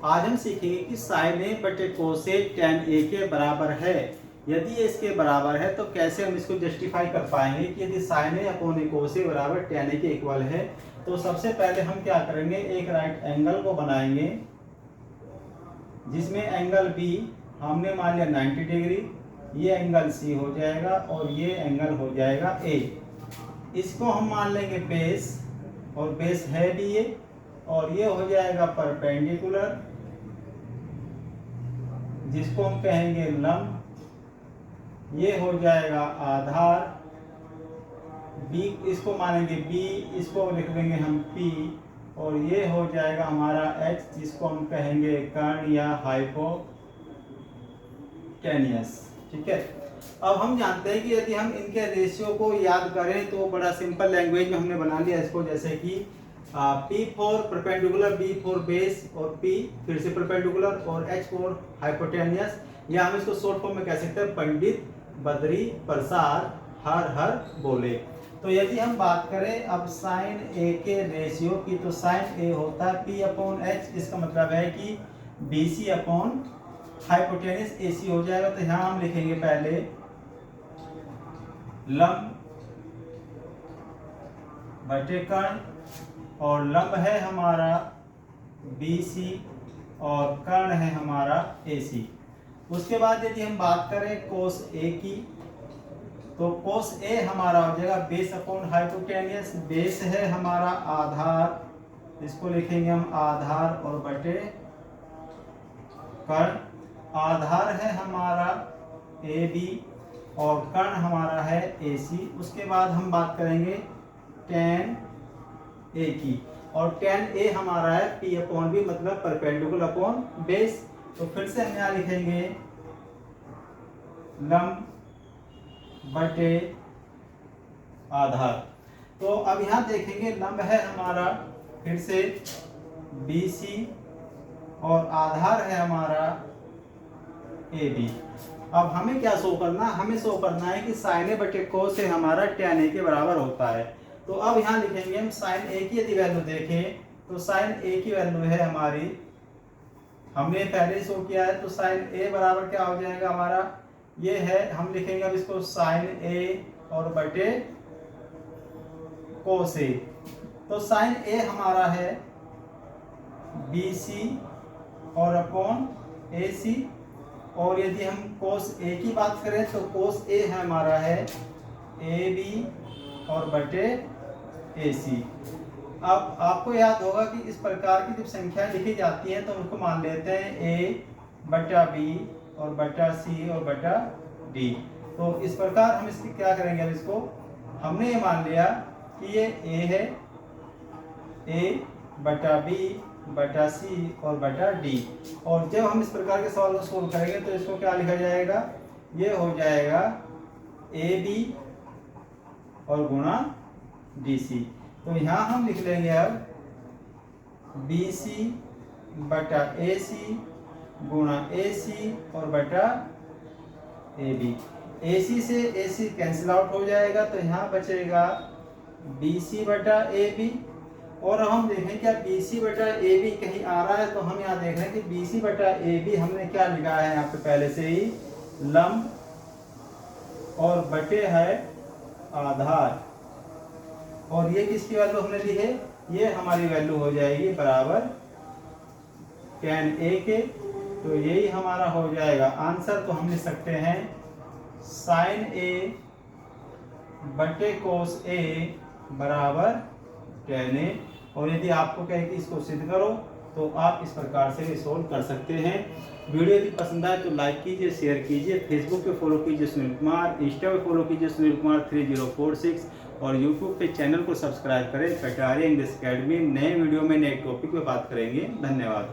आज हम सीखेंगे कि साइन ए बटे कोसेक tan ए के बराबर है। यदि ये इसके बराबर है तो कैसे हम इसको जस्टिफाई कर पाएंगे कि यदि साइन ए अपॉन ए कोसेक बराबर tan ए के इक्वल है। तो सबसे पहले हम क्या करेंगे, एक राइट एंगल को बनाएंगे जिसमें एंगल बी हमने मान लिया 90 डिग्री, ये एंगल सी हो जाएगा और ये एंगल हो जाएगा ए। इसको हम मान लेंगे बेस, और बेस है भी ये, और ये हो जाएगा परपेंडिकुलर जिसको हम कहेंगे लंब। ये हो जाएगा आधार, बी इसको मानेंगे बी, इसको लिख देंगे हम पी, और ये हो जाएगा हमारा एच जिसको हम कहेंगे कर्ण या हाइपोटेनियस। ठीक है, अब हम जानते हैं कि यदि हम इनके रेशियो को याद करें तो बड़ा सिंपल लैंग्वेज में हमने बना लिया इसको, जैसे कि P for perpendicular, B for base, और P फिर से परपेंडिकुलर, और H फॉर हाइपोटेनियस। या हम इसको शॉर्ट फॉर्म में कह सकते हैं पंडित बद्री प्रसाद हर हर बोले। तो यदि हम बात करें अब साइन ए के रेशियो की, तो साइन ए होता है P अपॉन H। इसका मतलब है कि BC अपॉन हाइपोटेनियस AC हो जाएगा। तो यहाँ हम लिखेंगे पहले लंब बटे कर्ण, और लंब है हमारा BC और कर्ण है हमारा AC। उसके बाद यदि हम बात करें कोस A की, तो कोस A हमारा हो जाएगा बेस अपॉन हाइपोटेनियस। बेस है हमारा आधार, इसको लिखेंगे हम आधार, और बटे कर्ण। आधार है हमारा AB और कर्ण हमारा है AC। उसके बाद हम बात करेंगे tan A की, और tan A हमारा है P अपॉन B, मतलब परपेंडिकुलर अपॉन बेस। तो फिर से हम यहाँ लिखेंगे लंब बटे आधार। तो अब यहाँ देखेंगे लंब है हमारा फिर से BC और आधार है हमारा AB। अब हमें क्या शो करना, हमें शो करना है कि साइन ए बटे कोस से हमारा tan ए के बराबर होता है। तो अब यहाँ लिखेंगे हम साइन ए की यदि वैल्यू देखें, तो साइन ए की वैल्यू है हमारी, हमने पहले शो किया है। तो साइन ए बराबर क्या हो जाएगा हमारा, ये है, हम लिखेंगे अब इसको साइन ए और बटे कोस ए। तो साइन ए हमारा है BC और अपॉन AC, और यदि हम कोस ए की बात करें तो कोस ए है हमारा है AB और बटे AC। अब आपको याद होगा कि इस प्रकार की जब संख्याएं लिखी जाती हैं तो उनको मान लेते हैं A बटा B और बटा C और बटा D। तो इस प्रकार हम इसकी क्या करेंगे, अब इसको हमने ये मान लिया कि ये A है, A बटा B बटा C और बटा D। और जब हम इस प्रकार के सवाल को सोल्व करेंगे तो इसको क्या लिखा जाएगा, ये हो जाएगा AB और गुणा DC। तो यहाँ हम लिख लेंगे अब BC बटा AC गुणा AC और बटा AB। AC से AC कैंसिल आउट हो जाएगा, तो यहाँ बचेगा BC बटा AB। और हम देखें क्या BC बटा AB कहीं आ रहा है, तो हम यहाँ देख रहे हैं कि BC बटा AB हमने क्या लिखा है यहाँ पे पहले से ही लंब, और बटे है आधार, और ये किसकी वैल्यू हमने ली है, ये हमारी वैल्यू हो जाएगी बराबर tan A के। तो यही हमारा हो जाएगा आंसर। तो हम लिख सकते हैं साइन A बटे कोस A बराबर tan A। और यदि आपको कहे कि इसको सिद्ध करो तो आप इस प्रकार से सोल्व कर सकते हैं। वीडियो यदि पसंद आए तो लाइक कीजिए, शेयर कीजिए, फेसबुक पे फॉलो कीजिए सुनील कुमार, इंस्टा पे फॉलो कीजिए सुनील कुमार 3046, और यूट्यूब पे चैनल को सब्सक्राइब करें। कटारिया इंग्लिश अकेडमी नए वीडियो में नए टॉपिक पे बात करेंगे। धन्यवाद।